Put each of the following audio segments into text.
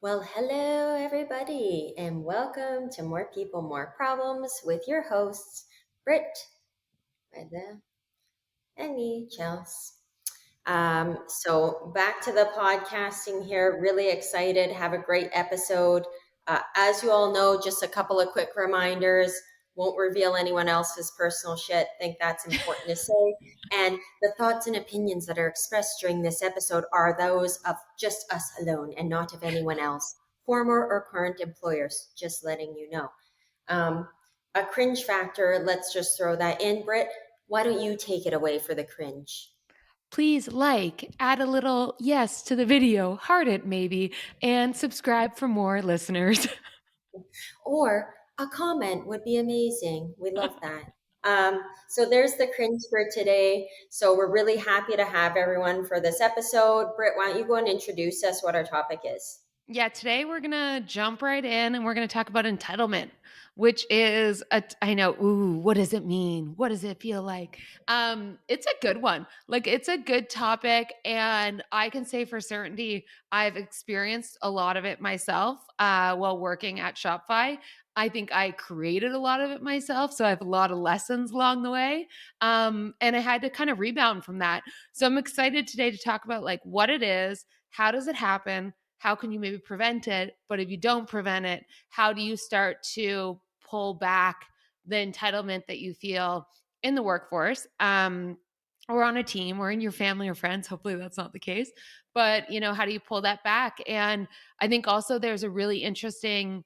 Well, hello, everybody, and welcome to More People, More Problems with your hosts, Britt, Reda, and me, Chels. So back to the podcasting here. Really excited. Have a great episode. As you all know, just a couple of quick reminders. Won't reveal anyone else's personal shit. Think that's important to say. And the thoughts and opinions that are expressed during this episode are those of just us alone and not of anyone else, former or current employers. Just letting you know. Um, a cringe factor. Let's just throw that in, Britt. Why don't you take it away for the cringe? Please add a little yes to the video, heart it maybe, and subscribe for more listeners. Or a comment would be amazing. We love that. So there's the cringe for today. So we're really happy to have everyone for this episode. Britt, why don't you go and introduce us what our topic is? Yeah, today we're going to jump right in and we're going to talk about entitlement, which is I know, ooh, what does it mean? What does it feel like? It's a good one. Like it's a good topic and I can say for certainty I've experienced a lot of it myself while working at Shopify. I think I created a lot of it myself, so I have a lot of lessons along the way. And I had to kind of rebound from that. So I'm excited today to talk about like what it is, how does it happen? How can you maybe prevent it? But if you don't prevent it, how do you start to pull back the entitlement that you feel in the workforce? Or on a team or in your family or friends. Hopefully that's not the case. But, how do you pull that back? And I think also there's a really interesting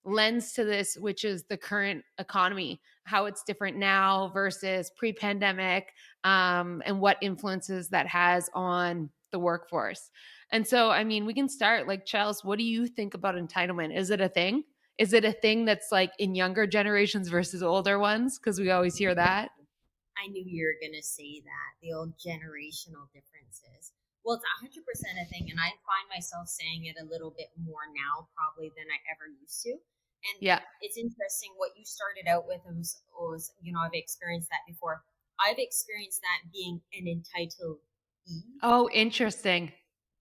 lens to this, which is the current economy, how it's different now versus pre pandemic, and what influences that has on the workforce. And so, I mean, we can start like, Charles, what do you think about entitlement? Is it a thing? Is it a thing that's like in younger generations versus older ones? Because we always hear that. I knew you were going to say that, the old generational differences. Well, it's 100% a thing, and I find myself saying it a little bit more now, probably than I ever used to. And Yeah. it's interesting what you started out with was I've experienced that before. I've experienced that being an entitled E, Oh, interesting.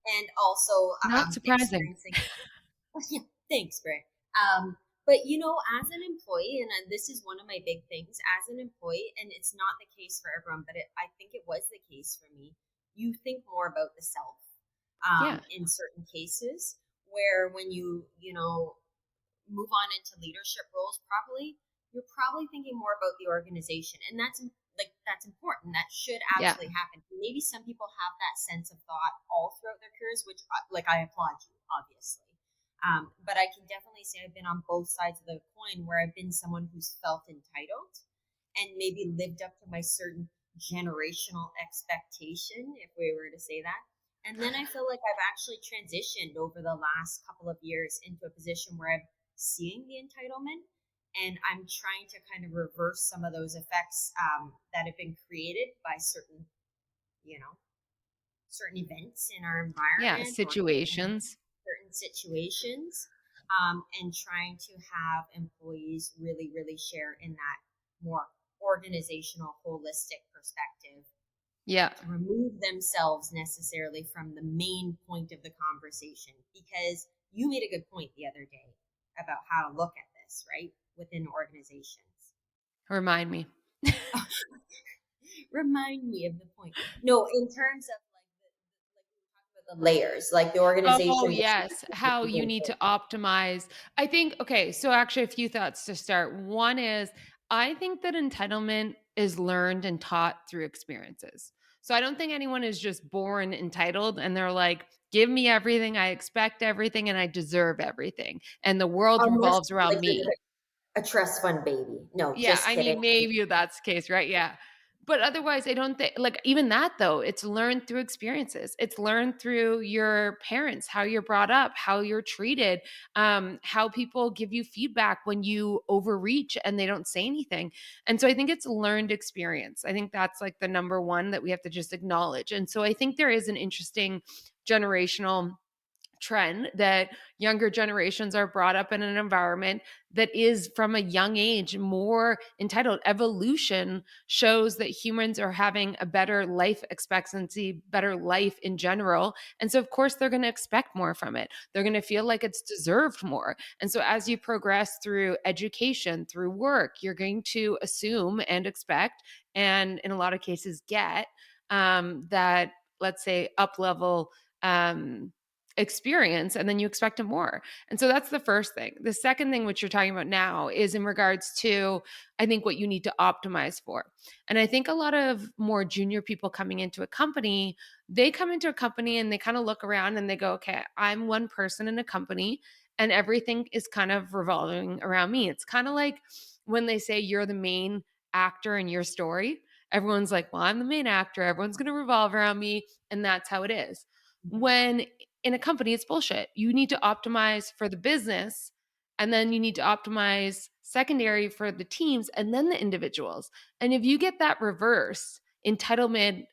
and also Not surprising. experiencing. Yeah, thanks, Britt. But as an employee, and this is one of my big things as an employee, and it's not the case for everyone, but I think it was the case for me. You think more about the self Yeah. in certain cases, where when you move on into leadership roles properly, you're probably thinking more about the organization, and that's important. That should Yeah. absolutely happen. Maybe some people have that sense of thought all throughout their careers, which like I applaud you, obviously. But I can definitely say I've been on both sides of the coin where I've been someone who's felt entitled and maybe lived up to my certain generational expectation, if we were to say that. And then I feel like I've actually transitioned over the last couple of years into a position where I'm seeing the entitlement and I'm trying to kind of reverse some of those effects that have been created by you know, certain events in our Yeah. environment or Situations. certain situations, and trying to have employees really, really share in that more organizational, holistic perspective Yeah. to remove themselves necessarily from the main point of the conversation. Because you made a good point the other day about how to look at this, right? Within organizations. Remind me. Remind me of the point. No, in terms of like we were talking about the layers, like the Oh, organization. yes. How you need to optimize. I think, okay, so actually a few thoughts to start. One is I think that entitlement is learned and taught through experiences. So I don't think anyone is just born entitled and they're like, give me everything, I expect everything, and I deserve everything. And the world Unless revolves around like me. a trust fund baby. No, Yeah, just I kidding. mean, maybe that's the case, right? Yeah. But otherwise, I don't think, like, even that though, it's learned through experiences. It's learned through your parents, how you're brought up, how you're treated, how people give you feedback when you overreach and they don't say anything. And so I think it's learned experience. I think that's like the number one that we have to just acknowledge. And so I think there is an interesting generational trend that younger generations are brought up in an environment that is from a young age more entitled. Evolution shows that humans are having a better life expectancy, better life in general. And so, of course, they're going to expect more from it. They're going to feel like it's deserved more. And so, as you progress through education, through work, you're going to assume and expect, and in a lot of cases, get that, let's say, up level um, experience, and then you expect it more. And so that's the first thing. The second thing, which you're talking about now, is in regards to, I think, what you need to optimize for. And I think a lot of more junior people coming into a company, they come into a company and they kind of look around and they go, okay, I'm one person in a company and everything is kind of revolving around me. It's kind of like when they say you're the main actor in your story. Everyone's like, well, I'm the main actor. Everyone's going to revolve around me. And that's how it is. When in a company, it's bullshit. You need to optimize for the business, and then you need to optimize secondary for the teams and then the individuals. And if you get that reverse, entitlement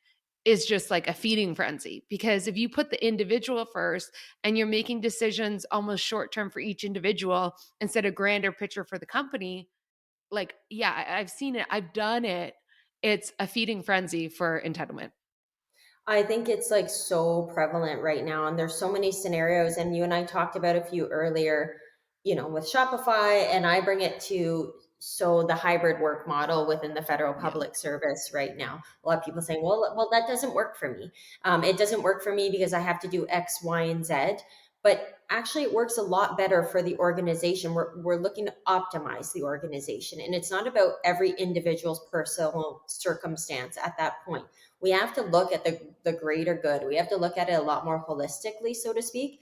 is just like a feeding frenzy, because if you put the individual first and you're making decisions almost short term for each individual instead of grander picture for the company, like, yeah, I've seen it, I've done it. It's a feeding frenzy for entitlement. I think it's like so prevalent right now. And there's so many scenarios. And you and I talked about a few earlier, with Shopify. And I bring it to the hybrid work model within the federal Yeah. public service right now. A lot of people saying, well, that doesn't work for me. It doesn't work for me because I have to do X, Y, and Z. But actually, it works a lot better for the organization. We're looking to optimize the organization. And it's not about every individual's personal circumstance at that point. We have to look at the greater good. We have to look at it a lot more holistically, so to speak.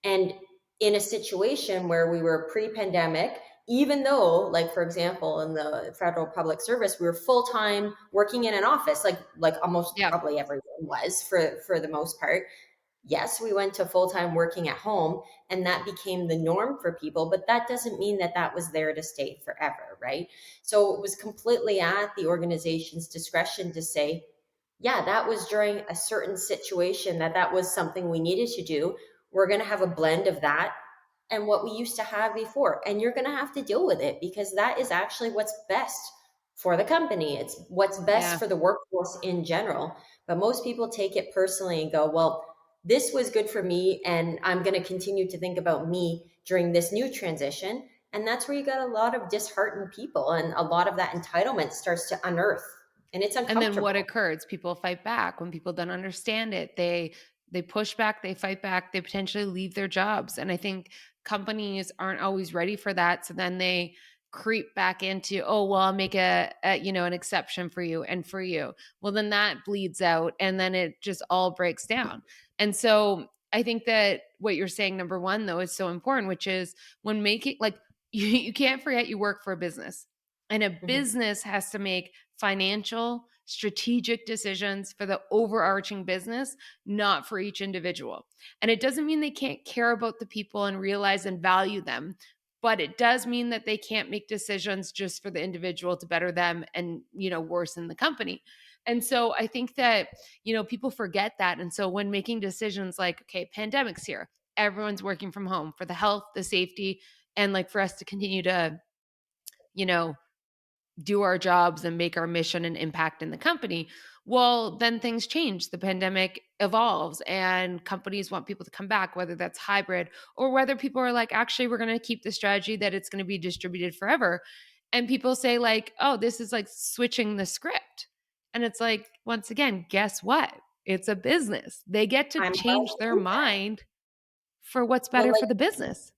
And in a situation where we were pre-pandemic, even though, like, for example, in the federal public service, we were full-time working in an office, like almost Yeah. probably everyone was for the most part. Yes, we went to full-time working at home, and that became the norm for people, but that doesn't mean that that was there to stay forever, right? So it was completely at the organization's discretion to say, yeah, that was during a certain situation, that was something we needed to do. We're going to have a blend of that and what we used to have before, and you're going to have to deal with it because that is actually what's best for the company. It's what's best Yeah. for the workforce in general. But most people take it personally and go, well, this was good for me, and I'm going to continue to think about me during this new transition. And that's where you got a lot of disheartened people, and a lot of that entitlement starts to unearth, and it's And then what uncomfortable. occurs? People fight back. When people don't understand it, they push back, they fight back, they potentially leave their jobs. And I think companies aren't always ready for that. So then they creep back into, oh, well, I'll make an exception for you and for you. Well, then that bleeds out and then it just all breaks down. And so I think that what you're saying, number one, though, is so important, which is when making, like, you can't forget you work for a business, and a Mhm. business has to make financial, strategic decisions for the overarching business, not for each individual. And it doesn't mean they can't care about the people and realize and value them, but it does mean that they can't make decisions just for the individual to better them and, worsen the company. And so I think that, people forget that. And so when making decisions like, okay, pandemic's here, everyone's working from home for the health, the safety, and like for us to continue to, you know, do our jobs and make our mission and impact in the company. Well, then things change. The pandemic evolves and companies want people to come back, whether that's hybrid or whether people are like, actually, we're going to keep the strategy that it's going to be distributed forever. And people say, like, oh, this is like switching the script. And it's like, once again, guess what? It's a business. They get to I'm change their mind for what's well, better like, for the business.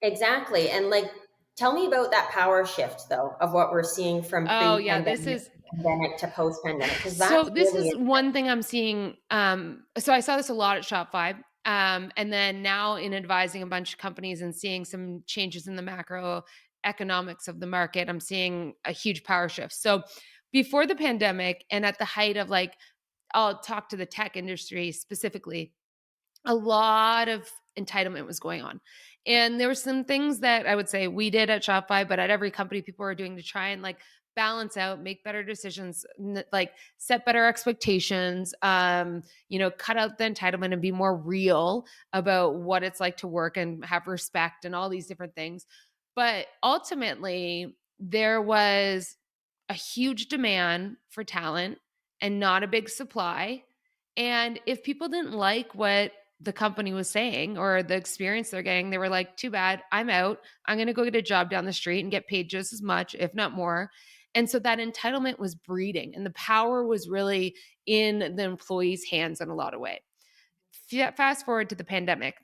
exactly. And like, tell me about that power shift though of what we're seeing from Oh, yeah. This pre-pandemic is pandemic to post-pandemic, because that's So this really is interesting. one thing I'm seeing. So I saw this a lot at Shopify. And then now in advising a bunch of companies and seeing some changes in the macroeconomics of the market, I'm seeing a huge power shift. So before the pandemic and at the height of, like, I'll talk to the tech industry specifically, a lot of entitlement was going on. And there were some things that I would say we did at Shopify, but at every company people were doing to try and, like, balance out, make better decisions, like set better expectations, cut out the entitlement and be more real about what it's like to work and have respect and all these different things. But ultimately, there was a huge demand for talent and not a big supply. And if people didn't like what the company was saying or the experience they're getting, they were like, too bad, I'm out. I'm going to go get a job down the street and get paid just as much, if not more. And so that entitlement was breeding, and the power was really in the employee's hands in a lot of way. Fast forward to the pandemic,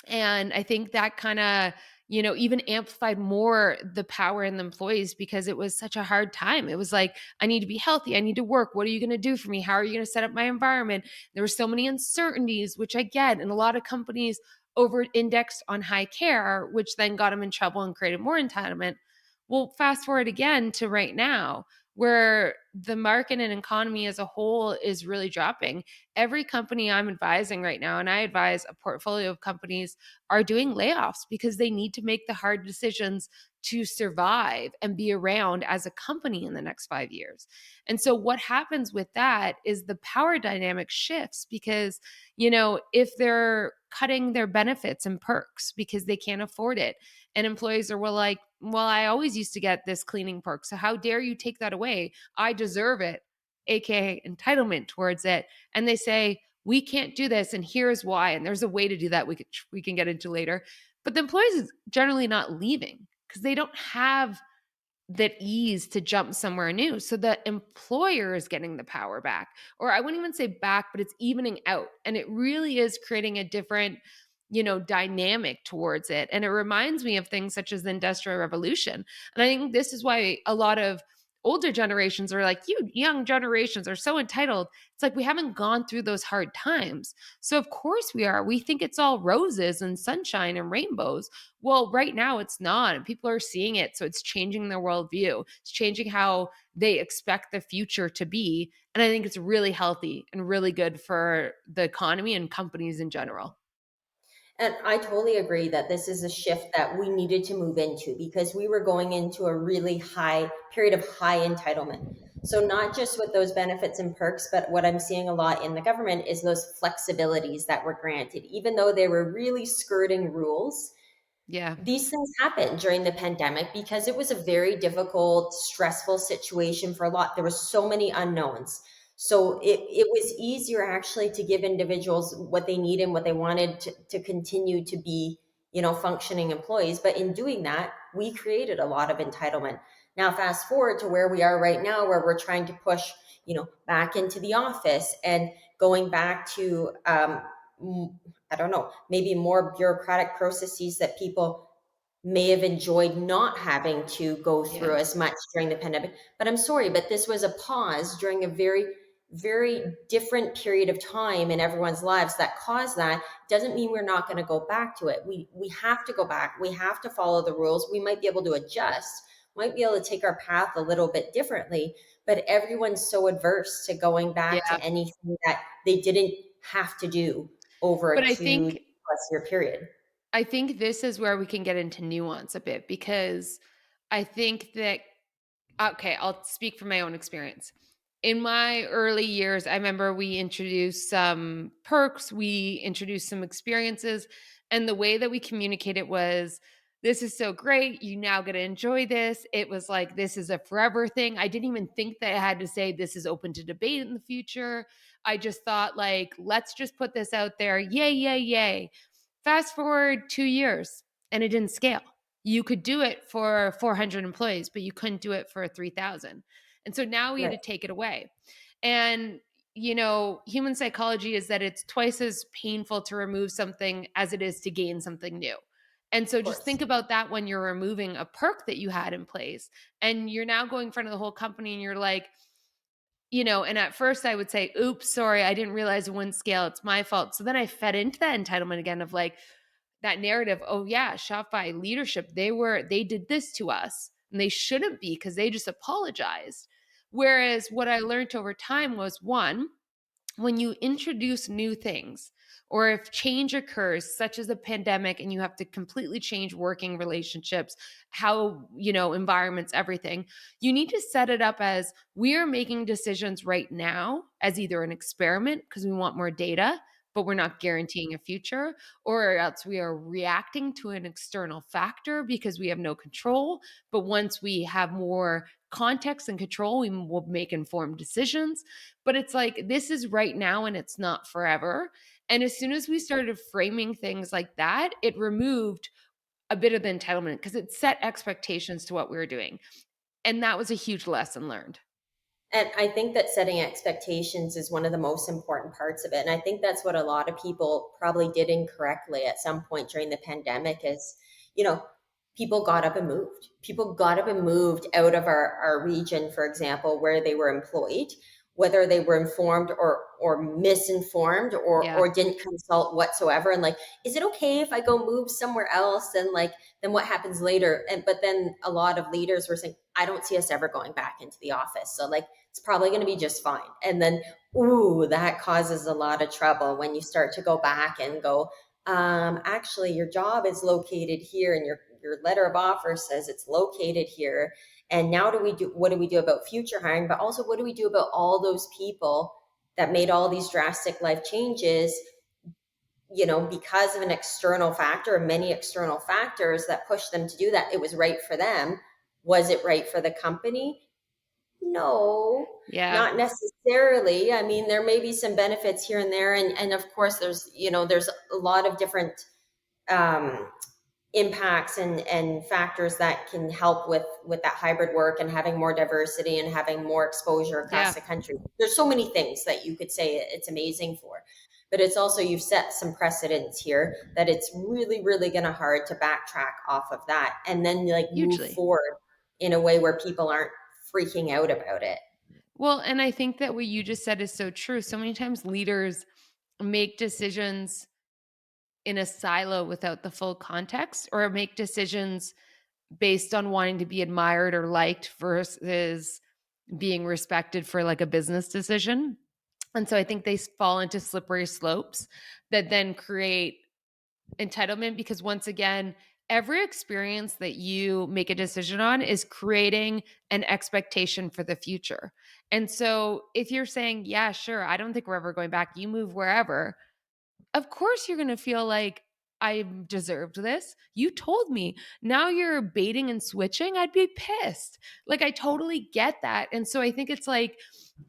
and I think that kind of, even amplified more the power in the employees because it was such a hard time. It was like, I need to be healthy. I need to work. What are you going to do for me? How are you going to set up my environment? There were so many uncertainties, which I get. And a lot of companies over indexed on high care, which then got them in trouble and created more entitlement. Well, fast forward again to right now, where the market and economy as a whole is really dropping. Every company I'm advising right now, and I advise a portfolio of companies, are doing layoffs because they need to make the hard decisions to survive and be around as a company in the next 5 years. And so, what happens with that is the power dynamic shifts because, if they're cutting their benefits and perks because they can't afford it, and employees are like, well, I always used to get this cleaning perk. So, how dare you take that away? I deserve it, AKA entitlement towards it. And they say, we can't do this, and here's why. And there's a way to do that we can get into later. But the employees is generally not leaving because they don't have that ease to jump somewhere new. So the employer is getting the power back. Or I wouldn't even say back, but it's evening out. And it really is creating a different, dynamic towards it. And it reminds me of things such as the Industrial Revolution. And I think this is why a lot of older generations are like, you young generations are so entitled. It's like we haven't gone through those hard times. So of course we are. We think it's all roses and sunshine and rainbows. Well, right now it's not, and people are seeing it. So it's changing their worldview. It's changing how they expect the future to be. And I think it's really healthy and really good for the economy and companies in general. And I totally agree that this is a shift that we needed to move into because we were going into a really high period of high entitlement. So, not just with those benefits and perks, but what I'm seeing a lot in the government is those flexibilities that were granted, even though they were really skirting rules. Yeah. These things happened during the pandemic because it was a very difficult, stressful situation for a lot. There were so many unknowns. So it was easier actually to give individuals what they need and what they wanted to continue to be, functioning employees. But in doing that, we created a lot of entitlement. Now, fast forward to where we are right now, where we're trying to push, back into the office and going back to, I don't know, maybe more bureaucratic processes that people may have enjoyed not having to go through Yeah. as much during the pandemic. But I'm sorry, but this was a pause during a very, very different period of time in everyone's lives that caused that. Doesn't mean we're not going to go back to it. We have to go back. We have to follow the rules. We might be able to adjust, might be able to take our path a little bit differently, but everyone's so adverse to going back Yeah. to anything that they didn't have to do over But a I 2 think plus year period. I think this is where we can get into nuance a bit because I think that, okay, I'll speak from my own experience. In my early years, I remember we introduced some perks, we introduced some experiences, and the way that we communicated was, this is so great. You now get to enjoy this. It was like, this is a forever thing. I didn't even think that I had to say this is open to debate in the future. I just thought, like, let's just put this out there. Yay, yay, yay. Fast forward 2 years and it didn't scale. You could do it for 400 employees, but you couldn't do it for 3,000. And so now we had Right. to take it away. And, human psychology is that it's twice as painful to remove something as it is to gain something new. And Of so just course. think about that when you're removing a perk that you had in place and you're now going in front of the whole company and you're like, and at first I would say, oops, sorry, I didn't realize it wouldn't scale. It's my fault. So then I fed into that entitlement again of like, that narrative, oh yeah, Shopify leadership, they did this to us and they shouldn't be because they just apologized. Whereas what I learned over time was one, when you introduce new things, or if change occurs such as a pandemic and you have to completely change working relationships, how, environments, everything, you need to set it up as we are making decisions right now as either an experiment because we want more data but we're not guaranteeing a future, or else we are reacting to an external factor because we have no control, but once we have more context and control we will make informed decisions. But it's like, this is right now and it's not forever. And as soon as we started framing things like that, it removed a bit of the entitlement because it set expectations to what we were doing. And that was a huge lesson learned. And I think that setting expectations is one of the most important parts of it. And I think that's what a lot of people probably did incorrectly at some point during the pandemic is, you know, people got up and moved. People got up and moved out of our region, for example, where they were employed, whether they were informed or misinformed Yeah. or didn't consult whatsoever. And like, is it okay if I go move somewhere else? And like, then what happens later? And but then a lot of leaders were saying, I don't see us ever going back into the office. So like it's probably going to be just fine. And then, ooh, that causes a lot of trouble when you start to go back and go, actually, your job is located here, and your letter of offer says it's located here. And now what do we do about future hiring? But also, what do we do about all those people that made all these drastic life changes? Because of an external factor or many external factors that pushed them to do that. It was right for them. Was it right for the company? No, Yeah. not necessarily. I mean, there may be some benefits here and there, and of course, there's a lot of different um, impacts and factors that can help with that hybrid work and having more diversity and having more exposure across Yeah. the country. There's so many things that you could say it's amazing for, but it's also you've set some precedents here that it's really really going to hard to backtrack off of that and then like move Hugely. forward in a way where people aren't freaking out about it. Well, and I think that what you just said is so true. So many times leaders make decisions in a silo without the full context, or make decisions based on wanting to be admired or liked versus being respected for like a business decision. And so I think they fall into slippery slopes that then create entitlement, because once again, every experience that you make a decision on is creating an expectation for the future. And so if you're saying, yeah, sure, I don't think we're ever going back, you move wherever, of course you're going to feel like I deserved this. You told me. Now you're baiting and switching. I'd be pissed. Like, I totally get that. And so I think it's like,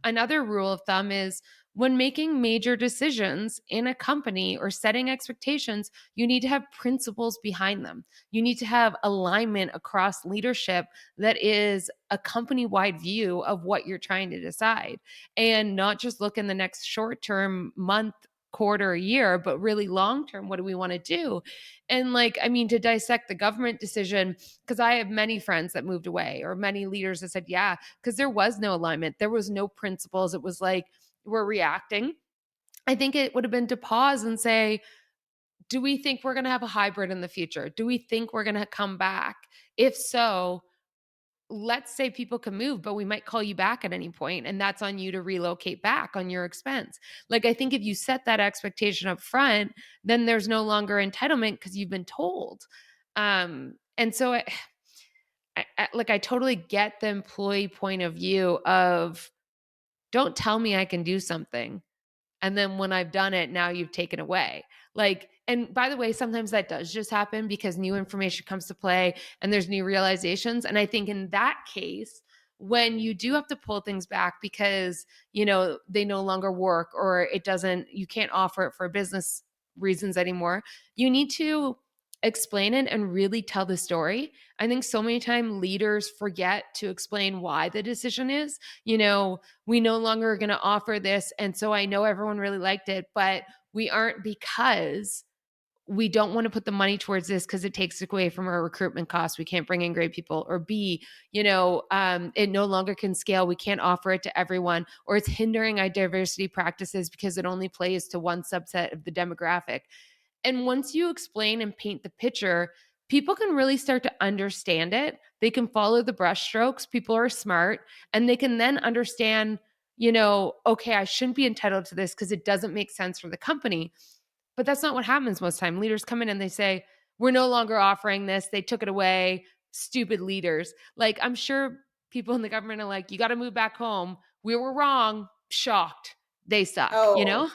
another rule of thumb is when making major decisions in a company or setting expectations, you need to have principles behind them. You need to have alignment across leadership that is a company wide view of what you're trying to decide, and not just look in the next short term month, quarter, year, but really long term. What do we want to do? And like, I mean, to dissect the government decision, because I have many friends that moved away, or many leaders that said, yeah, because there was no alignment, there was no principles. It was like we're reacting. I think it would have been to pause and say, do we think we're going to have a hybrid in the future? Do we think we're going to come back? If so, let's say people can move, but we might call you back at any point, and that's on you to relocate back on your expense. Like, I think if you set that expectation up front, then there's no longer entitlement because you've been told. And so I totally get the employee point of view of, don't tell me I can do something, and then when I've done it, now you've taken away. Like, and by the way, sometimes that does just happen because new information comes to play and there's new realizations. And I think in that case, when you do have to pull things back because, they no longer work, or it doesn't, you can't offer it for business reasons anymore, you need to explain it and really tell the story. I think so many times leaders forget to explain why the decision is. We no longer are going to offer this. And so I know everyone really liked it, but we aren't, because we don't want to put the money towards this because it takes away from our recruitment costs. We can't bring in great people. Or B, it no longer can scale. We can't offer it to everyone, or it's hindering our diversity practices because it only plays to one subset of the demographic. And once you explain and paint the picture, people can really start to understand it. They can follow the brushstrokes. People are smart, and they can then understand okay, I shouldn't be entitled to this because it doesn't make sense for the company. But that's not what happens most time. Leaders come in and they say, we're no longer offering this. They took it away. Stupid leaders. Like, I'm sure people in the government are like, you got to move back home. We were wrong. Shocked. They suck, you Oh, know?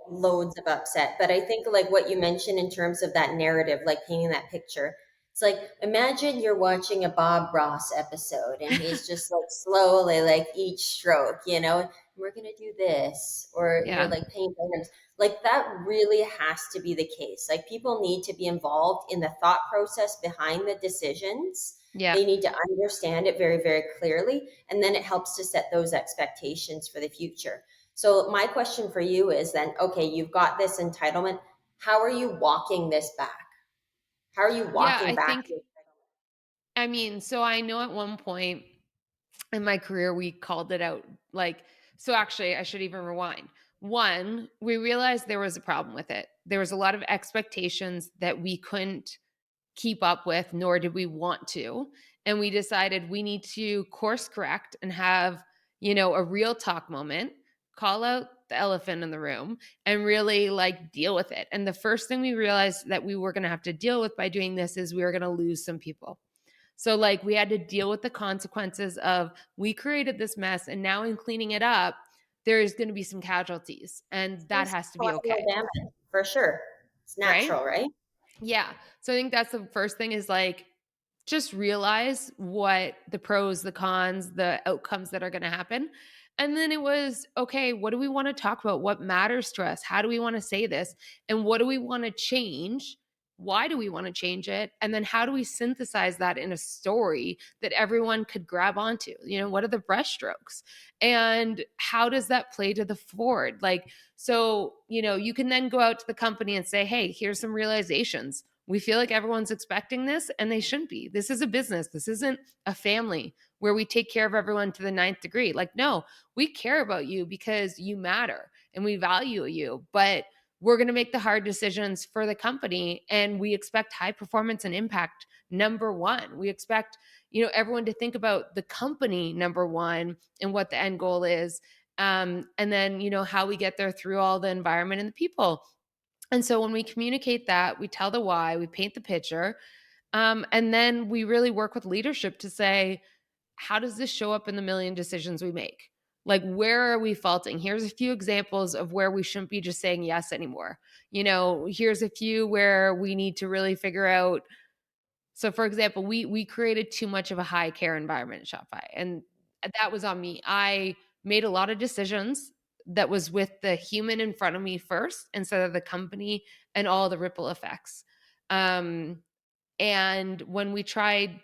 loads of upset. But I think like what you mentioned in terms of that narrative, like painting that picture. It's like imagine you're watching a Bob Ross episode and he's just like slowly like each stroke, we're gonna do this, or you're Yeah. like painting him. Like that really has to be the case. Like people need to be involved in the thought process behind the decisions. Yeah. They need to understand it very, very clearly, and then it helps to set those expectations for the future. So my question for you is then, okay, you've got this entitlement. How are you walking this back? How are you Yeah. walking I back think, this? I mean, so I know at one point in my career, we called it out. Like, so actually, I should even rewind. One, we realized there was a problem with it. There was a lot of expectations that we couldn't keep up with, nor did we want to. And we decided we need to course correct and have, a real talk moment, call out the elephant in the room and really like deal with it. And the first thing we realized that we were going to have to deal with by doing this is we were going to lose some people. So, like, we had to deal with the consequences of we created this mess, and now in cleaning it up, there's going to be some casualties, and that There's has to be collateral okay. damage for sure. It's Right. natural, right? Yeah. So I think that's the first thing is like just realize what the pros, the cons, the outcomes that are going to happen. And then it was, okay, what do we want to talk about? What matters to us? How do we want to say this? And what do we want to change? Why do we want to change it? And then how do we synthesize that in a story that everyone could grab onto? What are the brushstrokes? And how does that play to the forward? Like, so, you can then go out to the company and say, hey, here's some realizations. We feel like everyone's expecting this and they shouldn't be. This is a business. This isn't a family where we take care of everyone to the ninth degree. Like, no, we care about you because you matter and we value you, but we're going to make the hard decisions for the company and we expect high performance and impact number one. We expect, everyone to think about the company number one and what the end goal is, and then how we get there through all the environment and the people. And so when we communicate that, we tell the why, we paint the picture, and then we really work with leadership to say, how does this show up in the million decisions we make? Like, where are we faulting? Here's a few examples of where we shouldn't be just saying yes anymore. Here's a few where we need to really figure out. So, for example, we created too much of a high care environment at Shopify, and that was on me. I made a lot of decisions that was with the human in front of me first instead of the company and all the ripple effects. Um, and when we tried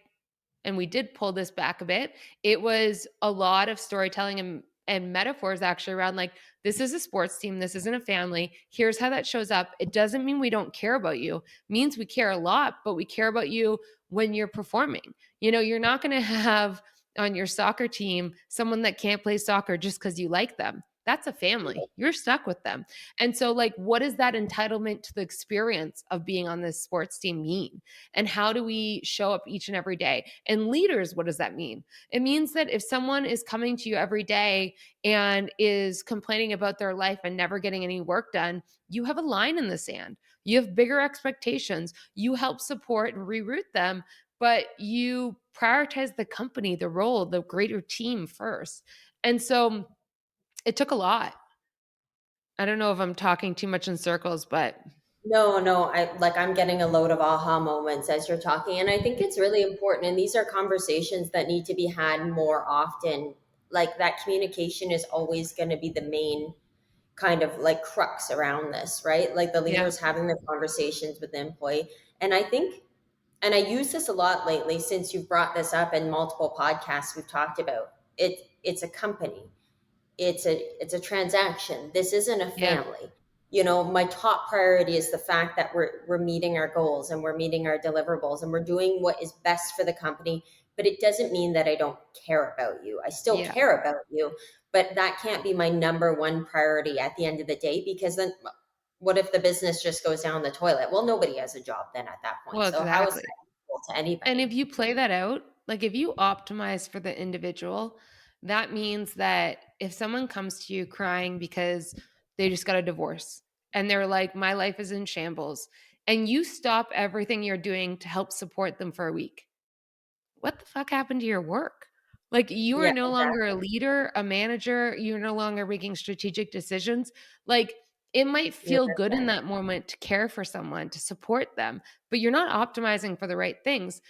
and we did pull this back a bit, it was a lot of storytelling and metaphors actually around like, this is a sports team, this isn't a family. Here's how that shows up. It doesn't mean we don't care about you. It means we care a lot, but we care about you when you're performing. You're not going to have on your soccer team someone that can't play soccer just because you like them. That's a family. You're stuck with them. And so, like, what does that entitlement to the experience of being on this sports team mean? And how do we show up each and every day? And leaders, what does that mean? It means that if someone is coming to you every day and is complaining about their life and never getting any work done, you have a line in the sand. You have bigger expectations. You help support and reroute them, but you prioritize the company, the role, the greater team first. And so it took a lot. I don't know if I'm talking too much in circles, but No, no, I'm getting a load of aha moments as you're talking. And I think it's really important. And these are conversations that need to be had more often. Like that communication is always going to be the main kind of like crux around this, right? Like the yeah, leaders having the conversations with the employee. And I think, and I use this a lot lately since you've brought this up in multiple podcasts we've talked about. It's a company. It's a transaction. This isn't a yeah. family. My top priority is the fact that we're meeting our goals and we're meeting our deliverables and we're doing what is best for the company. But it doesn't mean that I don't care about you. I still Yeah. care about you, but that can't be my number one priority at the end of the day, because then what if the business just goes down the toilet? Well, nobody has a job then at that point. Well, So how is exactly. that useful to And anybody? if you play that out, like if you optimize for the individual, That means that if someone comes to you crying because they just got a divorce and they're like, my life is in shambles, and you stop everything you're doing to help support them for a week, what the fuck happened to your work? Like, you are Yeah, no longer a exactly. leader, a manager, you're no longer making strategic decisions. Like, it might You're feel good in right. that moment to care for someone, to support them, but you're not optimizing for the right things.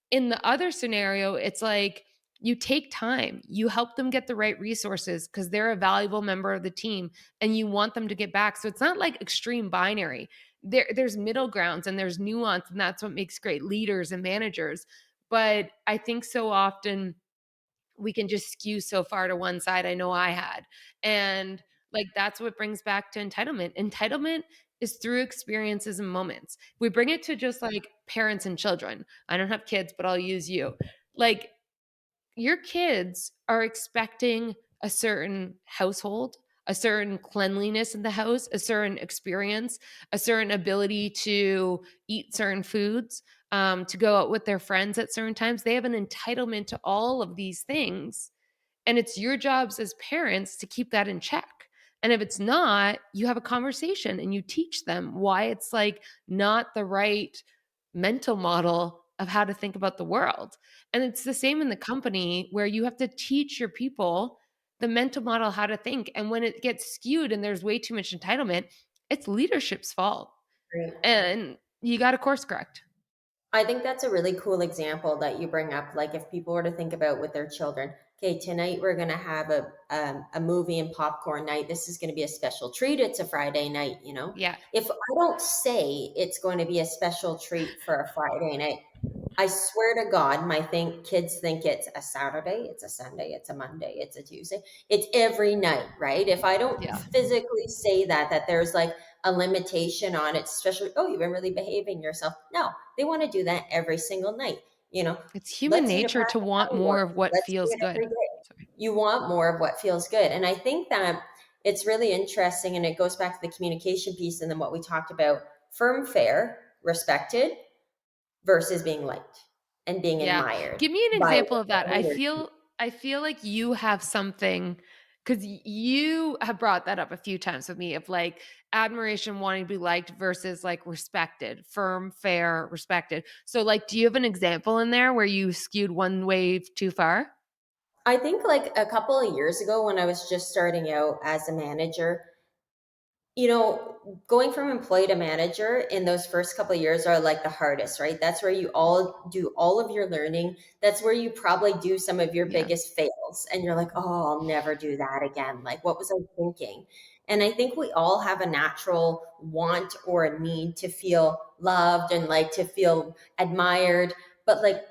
In the other scenario, it's like you take time, you help them get the right resources because they're a valuable member of the team and you want them to get back. So it's not like extreme binary. There's middle grounds and there's nuance, and that's what makes great leaders and managers. But I think so often we can just skew so far to one side. I know I had. And like that's what brings back to entitlement. Entitlement is through experiences and moments. We bring it to just like parents and children. I don't have kids, but I'll use you. Like your kids are expecting a certain household, a certain cleanliness in the house, a certain experience, a certain ability to eat certain foods, to go out with their friends at certain times. They have an entitlement to all of these things. And it's your jobs as parents to keep that in check. And if it's not, you have a conversation and you teach them why it's like not the right mental model of how to think about the world. And it's the same in the company where you have to teach your people the mental model how to think. And when it gets skewed and there's way too much entitlement, it's leadership's fault. Great. And you got to course correct. I think that's a really cool example that you bring up. Like if people were to think about with their children, okay, tonight we're going to have a movie and popcorn night. This is going to be a special treat. It's a Friday night, you know. Yeah. If I don't say it's going to be a special treat for a Friday night, I swear to God, my kids think it's a Saturday, it's a Sunday, it's a Monday, it's a Tuesday. It's every night, right? If I don't Yeah. physically say that there's like a limitation on it, especially, oh, you've been really behaving yourself. No, they want to do that every single night. You know, It's human let's eat a pack nature to of want Nutty more Wars. of what Let's do feels it every good. day. Sorry. You want more of what feels good. And I think that it's really interesting. And it goes back to the communication piece and then what we talked about firm, fair, respected versus being liked and being Yeah. admired Give me an by example of that. leaders. I feel like you have something because you have brought that up a few times with me of like admiration wanting to be liked versus like respected, firm, fair, respected. So like do you have an example in there where you skewed one way too far? I think like a couple of years ago when I was just starting out as a manager, you know, going from employee to manager in those first couple of years are like the hardest, right? That's where you all do all of your learning. That's where you probably do some of your Yeah. biggest fails. And you're like, oh, I'll never do that again. Like, what was I thinking? And I think we all have a natural want or a need to feel loved and like to feel admired. But like,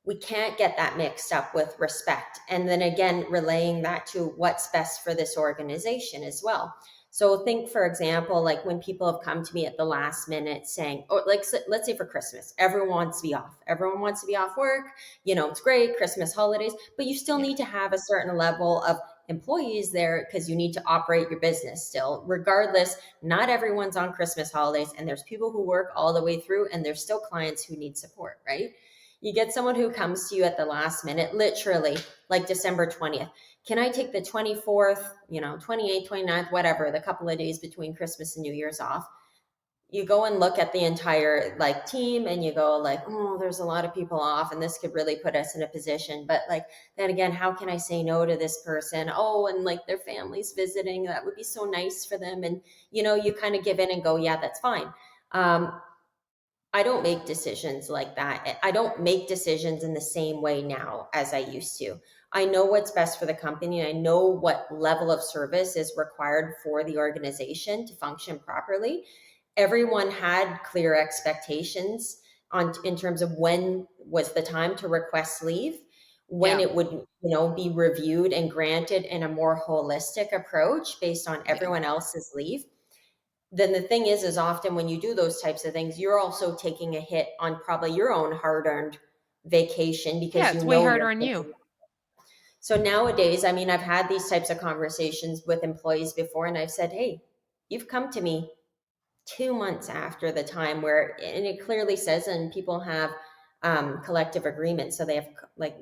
we can't get that mixed up with respect. And then again, relaying that to what's best for this organization as well. So think, for example, like when people have come to me at the last minute saying, or like, let's say for Christmas, everyone wants to be off. Everyone wants to be off work. You know, it's great, Christmas holidays, but you still Yeah. need to have a certain level of employees there because you need to operate your business still. Regardless, not everyone's on Christmas holidays, and there's people who work all the way through, and there's still clients who need support, right? You get someone who comes to you at the last minute, literally like December 20th. Can I take the 24th, 28th, 29th, whatever, the couple of days between Christmas and New Year's off? You go and look at the entire like team and you go like, oh, there's a lot of people off and this could really put us in a position. But like, then again, how can I say no to this person? Oh, and like their family's visiting. That would be so nice for them. And, you kind of give in and go, yeah, that's fine. I don't make decisions like that. I don't make decisions in the same way now as I used to. I know what's best for the company. I know what level of service is required for the organization to function properly. Everyone had clear expectations on in terms of when was the time to request leave, when Yeah. it would, be reviewed and granted in a more holistic approach based on Yeah. everyone else's leave. Then the thing is often when you do those types of things, you're also taking a hit on probably your own hard-earned vacation Yeah, because it's way you're harder on you. missing. So nowadays, I mean, I've had these types of conversations with employees before, and I've said, hey, you've come to me 2 months after the time where, and it clearly says, and people have collective agreements. So they have, like,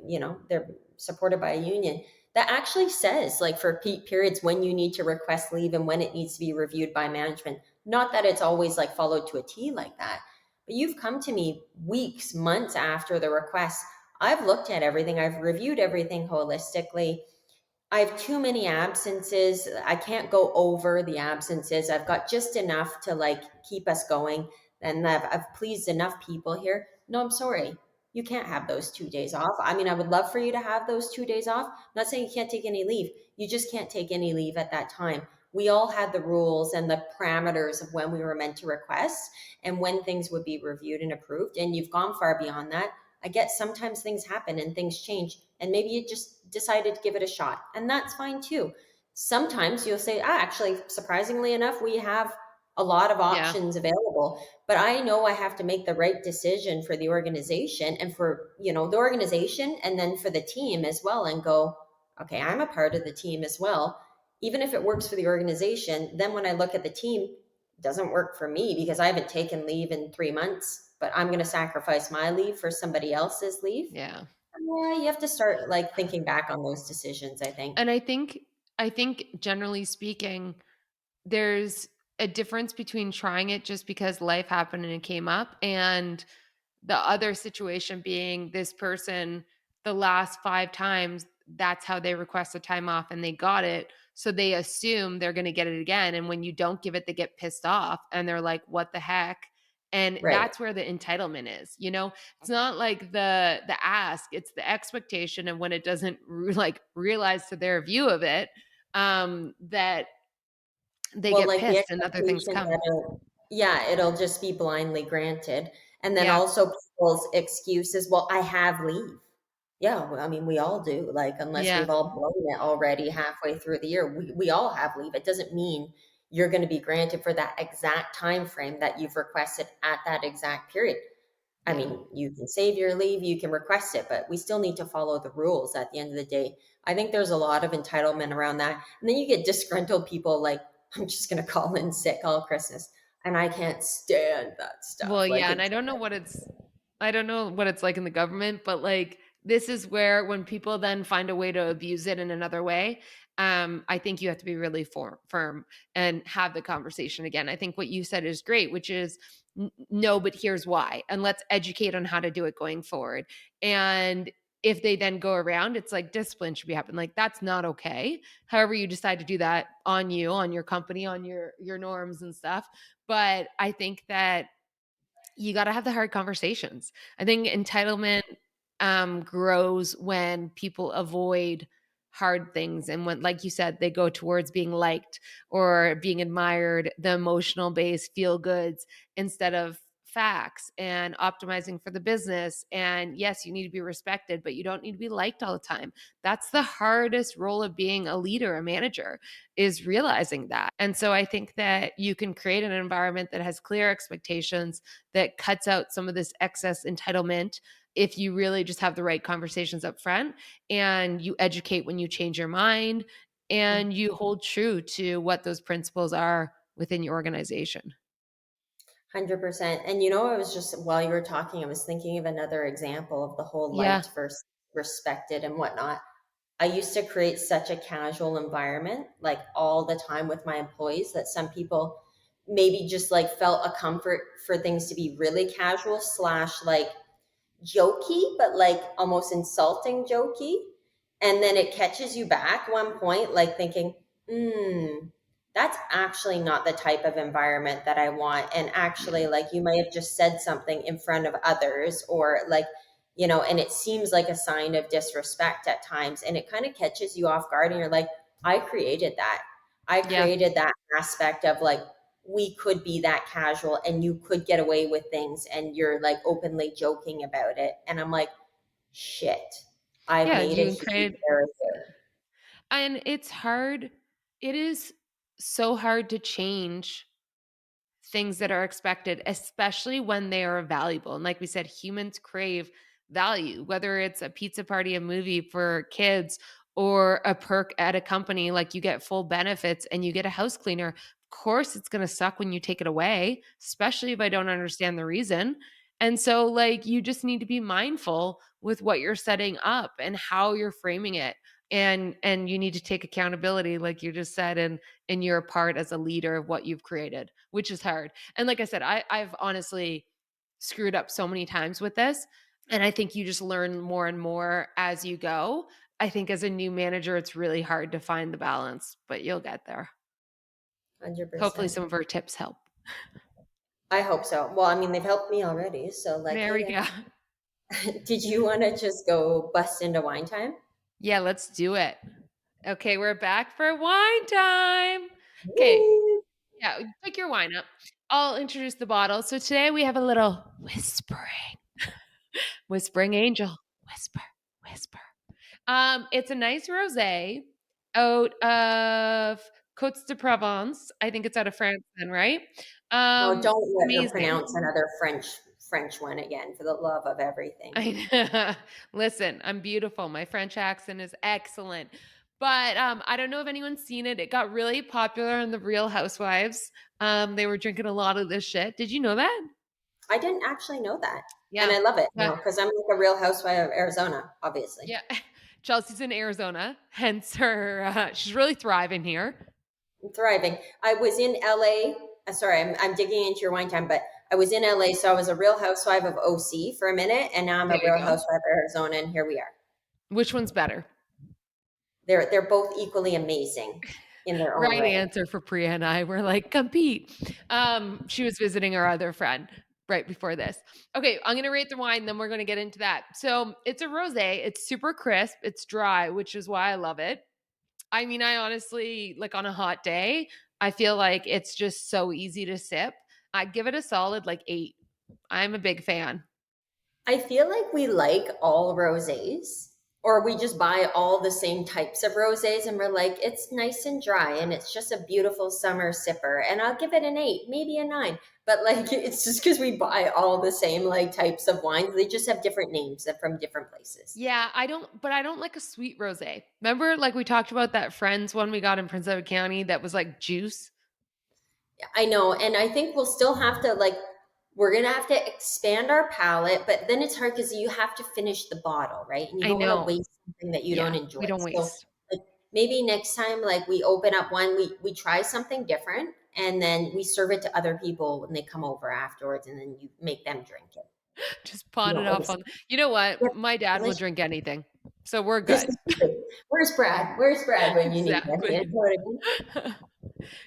they're supported by a union. that actually says like for peak periods when you need to request leave and when it needs to be reviewed by management. Not that it's always like followed to a T like that, but you've come to me weeks, months after the request. I've looked at everything, I've reviewed everything holistically. I have too many absences. I can't go over the absences. I've got just enough to like keep us going. And I've pleased enough people here. No, I'm sorry. You can't have those 2 days off. I mean, I would love for you to have those 2 days off. I'm not saying you can't take any leave. You just can't take any leave at that time. We all had the rules and the parameters of when we were meant to request and when things would be reviewed and approved. And you've gone far beyond that. I get sometimes things happen and things change, and maybe you just decided to give it a shot, and that's fine too. Sometimes you'll say, actually, surprisingly enough, we have a lot of Yeah. options available, but I know I have to make the right decision for the organization and for, the organization and then for the team as well, and go, okay, I'm a part of the team as well. Even if it works for the organization, then when I look at the team, it doesn't work for me because I haven't taken leave in 3 months, but I'm going to sacrifice my leave for somebody else's leave. Yeah. Yeah, you have to start like thinking back on those decisions, I think. And I think generally speaking, there's a difference between trying it just because life happened and it came up, and the other situation being this person, the last 5 times, that's how they request a time off and they got it. So they assume they're going to get it again. And when you don't give it, they get pissed off and they're like, what the heck? And Right. that's where the entitlement is. It's not like the ask, it's the expectation. And when it doesn't like realize to their view of it, that they Well, get like the pissed and other things expectation come. that yeah, it'll just be blindly granted. And then Yeah. also people's excuses, well, I have leave. Yeah, well, I mean, we all do. Like, unless Yeah. we've all blown it already halfway through the year, we all have leave. It doesn't mean you're going to be granted for that exact time frame that you've requested at that exact period. I Yeah. mean, you can save your leave, you can request it, but we still need to follow the rules at the end of the day. I think there's a lot of entitlement around that. And then you get disgruntled people like, I'm just going to call in sick all Christmas. And I can't stand that Well, stuff. Like, yeah, and it's, I don't know what it's like in the government, but like this is where when people then find a way to abuse it in another way, I think you have to be really firm and have the conversation again. I think what you said is great, which is no, but here's why, and let's educate on how to do it going forward. And if they then go around, it's like discipline should be happening. Like that's not okay. However, you decide to do that on you, on your company, on your norms and stuff. But I think that you gotta have the hard conversations. I think entitlement, grows when people avoid hard things and when, like you said, they go towards being liked or being admired, the emotional base feel goods instead of facts and optimizing for the business. And yes, you need to be respected, but you don't need to be liked all the time. That's the hardest role of being a leader, a manager, is realizing that. And so I think that you can create an environment that has clear expectations, that cuts out some of this excess entitlement if you really just have the right conversations up front and you educate when you change your mind and you hold true to what those principles are within your organization. 100%. And I was just, while you were talking, I was thinking of another example of the whole Yeah. liked versus respected and whatnot. I used to create such a casual environment, like all the time with my employees, that some people maybe just like felt a comfort for things to be really casual slash like jokey, but like almost insulting jokey. And then it catches you back one point, like thinking, that's actually not the type of environment that I want. And Yeah. actually, like you might have just said something in front of others, or like, and it seems like a sign of disrespect at times. And it kind of catches you off guard. And you're like, I created that. I Yeah. created that aspect of like, we could be that casual and you could get away with things and you're like openly joking about it. And I'm like, shit, I've Yeah. made a You huge create, error here. and it's hard. It is so hard to change things that are expected, especially when they are valuable. And like we said, humans crave value, whether it's a pizza party, a movie for kids, or a perk at a company, like you get full benefits and you get a house cleaner. Of course, it's going to suck when you take it away, especially if I don't understand the reason. And so, like, you just need to be mindful with what you're setting up and how you're framing it. and you need to take accountability like you just said, and you're a part as a leader of what you've created, which is hard. And like I said, I've honestly screwed up so many times with this, and I think you just learn more and more as you go. I think as a new manager, it's really hard to find the balance, but you'll get there. Hopefully 100%. some of our tips help. I hope so. Well, I mean, they've helped me already. So, like, There hey we go. there. Did you want to just go bust into wine time? Yeah, let's do it. Okay, we're back for wine time. Okay, Woo! yeah, pick your wine up. I'll introduce the bottle. So today we have a little whispering angel, whisper, whisper. It's a nice rosé out of Côtes de Provence. I think it's out of France then, right? Oh, don't let her Amazing. pronounce another French one again, for the love of everything. I listen, I'm beautiful. My French accent is excellent. But I don't know if anyone's seen it. It got really popular in the Real Housewives. They were drinking a lot of this shit. Did you know that? I didn't actually know that, and Yeah. I love it Yeah. now because I'm like a Real Housewife of Arizona, obviously. Yeah. Chelsea's in Arizona, hence her she's really thriving here. I'm thriving. I was in LA. Sorry, I'm digging into your wine time, but I was in LA, so I was a Real Housewife of OC for a minute, and now I'm There a you Real go. Housewife of Arizona, and here we are. Which one's better? They're both equally amazing in their own Right way. answer for Priya and I. We're like, compete. She was visiting our other friend right before this. Okay, I'm gonna rate the wine, then we're gonna get into that. So it's a rosé. It's super crisp. It's dry, which is why I love it. I mean, I honestly like on a hot day, I feel like it's just so easy to sip. I'd give it a solid like 8. I'm a big fan. I feel like we like all rosés, or we just buy all the same types of rosés, and we're like, it's nice and dry, and it's just a beautiful summer sipper. And I'll give it an 8, maybe a 9. But like, it's just because we buy all the same like types of wines. They just have different names from different places. Yeah, I don't like a sweet rosé. Remember like we talked about that Friends one we got in Prince Edward County that was like juice? I know, and I think we'll still have to like we're gonna have to expand our palate, but then it's hard because you have to finish the bottle, right? And you I don't want to know. waste something that you don't Yeah, enjoy. we don't So waste. like maybe next time, like we open up one, we try something different, and then we serve it to other people when they come over afterwards, and then you make them drink it. Just You pawn it don't off waste. on you know what? Yeah, My dad will delicious. drink anything. So we're This good. is good. Where's Brad? Where's Brad when you need him? Exactly. You know what I mean?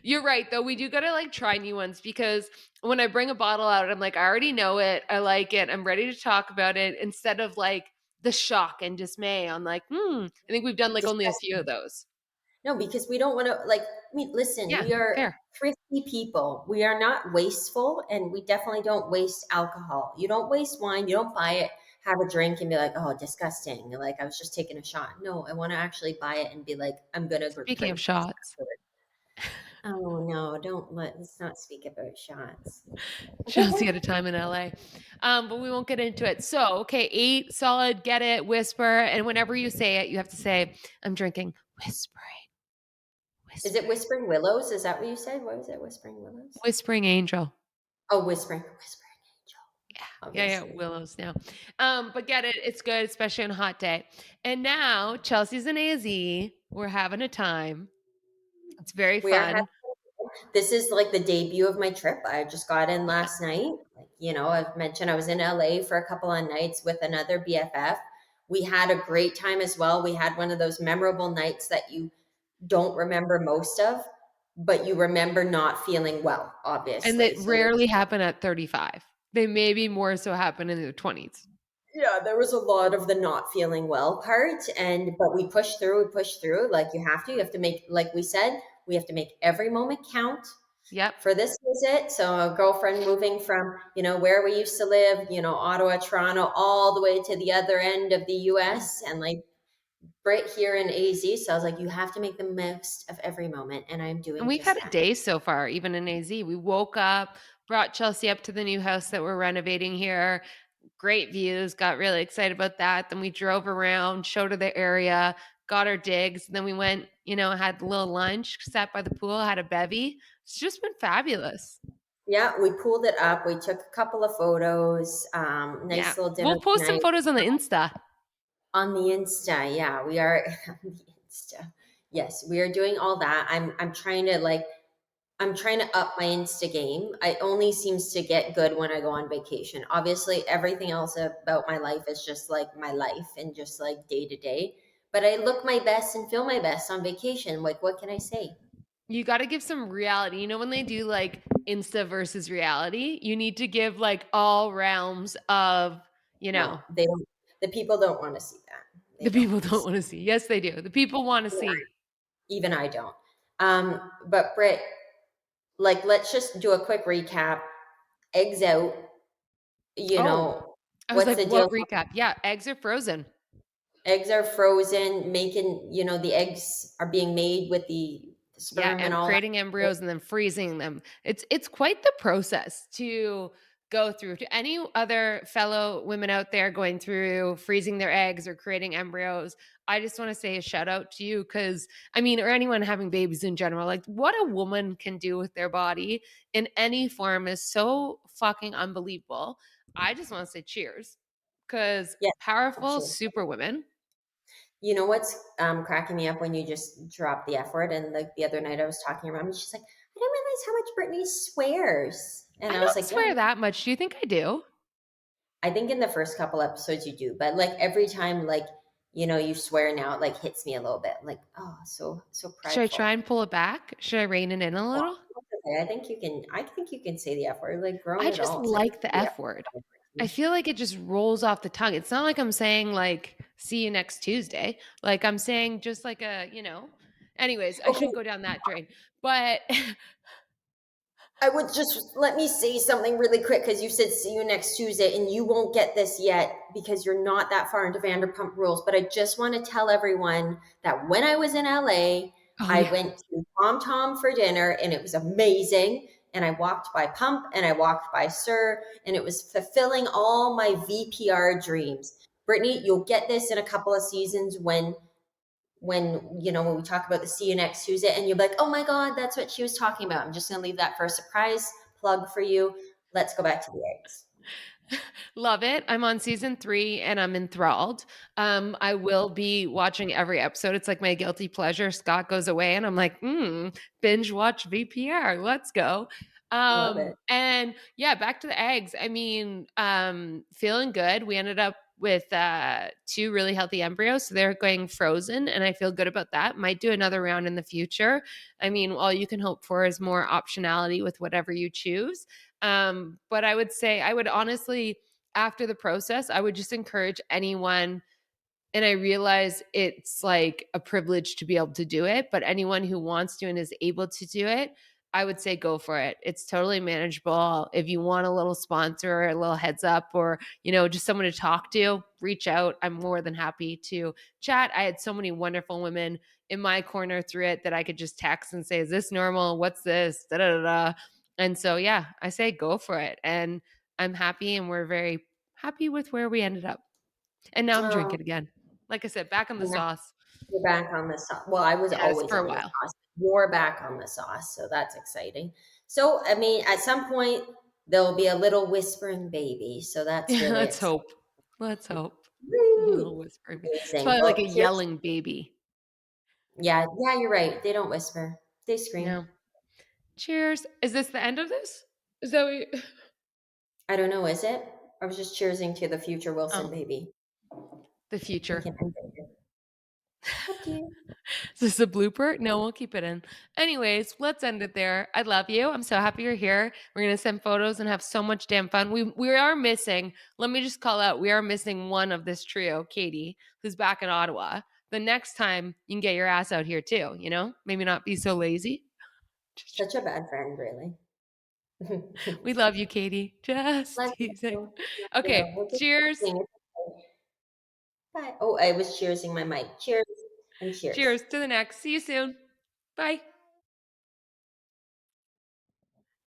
You're right, though. We do gotta like try new ones because when I bring a bottle out, I'm like, I already know it. I like it. I'm ready to talk about it instead of like the shock and dismay on like, I think we've done like only a few of those. No, because we don't want to like. I mean, listen, Yeah, we are fair. thrifty people. We are not wasteful, and we definitely don't waste alcohol. You don't waste wine. You don't buy it, have a drink, and be like, "Oh, disgusting!" Like I was just taking a shot. No, I want to actually buy it and be like, "I'm gonna Speaking of drink this shots, afterward." Oh no, don't let's not speak about shots. Chelsea at a time in LA. But we won't get into it. So, okay, 8, solid, get it, whisper. And whenever you say it, you have to say, I'm drinking, whispering, Is it whispering, Whispering Willows? Is that what you said? What was it? Whispering Willows? whispering angel. Oh, Whispering Angel, Yeah, obviously. Willows now. But get it, it's good, especially on a hot day. And now Chelsea's in AZ. We're having a time. It's very We are fun. this is like the debut of my trip. I just got in last night. Like, I've mentioned I was in LA for a couple of nights with another BFF. We had a great time as well. We had one of those memorable nights that you don't remember most of, but you remember not feeling well, And obviously. that So rarely happen at 35. They maybe more so happen in their 20s. yeah, there was a lot of the not feeling well part, and but we pushed through. We pushed through. Like you have to. You have to make, like we said, we have to make every moment count Yep. for this visit. So a girlfriend moving from, where we used to live, Ottawa, Toronto, all the way to the other end of the US, and like right here in AZ. So I was like, you have to make the most of every moment. And I'm And doing we've just had a that. day so far, even in AZ. We woke up, brought Chelsea up to the new house that we're renovating here. Great views, got really excited about that. Then we drove around, showed her the area, got our digs. Then we went, had a little lunch, sat by the pool, had a bevy. It's just been fabulous. Yeah, we pulled it up. We took a couple of photos. Yeah. Nice little dinner We'll post some tonight photos on the Insta. on the Insta. Yeah, we are. Yes, we are doing all that. I'm trying to like I'm trying to up my Insta game. It only seems to get good when I go on vacation. Obviously, everything else about my life is just like my life and just like day to day. But I look my best and feel my best on vacation. Like, what can I say? You gotta give some reality. You know, when they do like Insta versus reality, you need to give like all realms of, you No, know, they don't. The people don't want to see that. They the don't people want to don't see. want to see. Yes, they do. The people want to Even see. even I don't. But Britt, like, let's just do a quick recap. Eggs out. You Oh, know, I was what's like, the deal? what recap? Yeah, eggs are frozen. Eggs are frozen, making, the eggs are being made with the Yeah, sperm and and all creating that. embryos and then freezing them. It's quite the process to go through. To any other fellow women out there going through freezing their eggs or creating embryos, I just want to say a shout out to you because I mean, or anyone having babies in general, like what a woman can do with their body in any form is so fucking unbelievable. I just want to say cheers because Yeah, powerful sure. super women. You know what's cracking me up when you just drop the F word? And like the other night I was talking around and she's like, I didn't realize how much Brittany swears. I And I was don't like, yeah, swear that much. Do you think I do? I think in the first couple episodes you do, but like every time, like, you swear now, it like hits me a little bit. Like, oh, so Should I prideful. try and pull it back? Should I rein it in a Well, little? that's okay. I think you can say the F word, like grown I just adults. I think like the the F F word. I word. feel like it just rolls off the tongue. It's not like I'm saying like see you next Tuesday. Like I'm saying just like a, you know. Anyways, I Okay, shouldn't go down that drain. But I would just let me say something really quick because you said see you next Tuesday, and you won't get this yet because you're not that far into Vanderpump Rules. But I just want to tell everyone that when I was in LA, oh I yeah. went to Tom Tom for dinner, and it was amazing. And I walked by Pump and I walked by Sir, and it was fulfilling all my VPR dreams. Brittany, you'll get this in a couple of seasons when we talk about the see you next Tuesday, and you'll be like, oh my God, that's what she was talking about. I'm just going to leave that for a surprise plug for you. Let's go back to the eggs. Love it. I'm on season 3 and I'm enthralled. I will be watching every episode. It's like my guilty pleasure. Scott goes away and I'm like, binge watch VPR. Let's go. Love it. And yeah, back to the eggs. I mean, feeling good. We ended up with 2 really healthy embryos. So they're going frozen and I feel good about that. Might do another round in the future. I mean, all you can hope for is more optionality with whatever you choose. But I would say, I would honestly, after the process, I would just encourage anyone. And I realize it's like a privilege to be able to do it, but anyone who wants to and is able to do it, I would say go for it. It's totally manageable. If you want a little sponsor or a little heads up or, just someone to talk to, reach out. I'm more than happy to chat. I had so many wonderful women in my corner through it that I could just text and say, is this normal? What's this? Da, da, da, da. And so, yeah, I say go for it. And I'm happy and we're very happy with where we ended up. And now I'm Oh, drinking again. Like I said, back on the sauce. you're back on the sauce. Well, I was Yes, always for a on the while. sauce. You're back on the sauce, so that's exciting. So, I mean, at some point there'll be a little whispering baby, so that's really Let's exciting. hope. Let's hope. A Woo! little whispering. It's Amazing. probably like a Well, cheers. yelling baby. Yeah, yeah, you're right. They don't whisper; they scream. No. Cheers. Is this the end of this? Is that what you- I don't know. Is it? I was just cheersing to the future Wilson Oh, baby. the We future. can end it here. Up to you. Is this a blooper? No, we'll keep it in. Anyways, let's end it there. I love you. I'm so happy you're here. We're gonna send photos and have so much damn fun. We are missing. Let me just call out. We are missing one of this trio, Katie, who's back in Ottawa. The next time you can get your ass out here too. Maybe not be so lazy. Such a bad friend, really. We love you, Katie. Just Love teasing. you. Love you. Okay. We're just Cheers. kidding. Bye. Oh, I was cheersing my mic. Cheers and cheers. Cheers to the next. See you soon. Bye.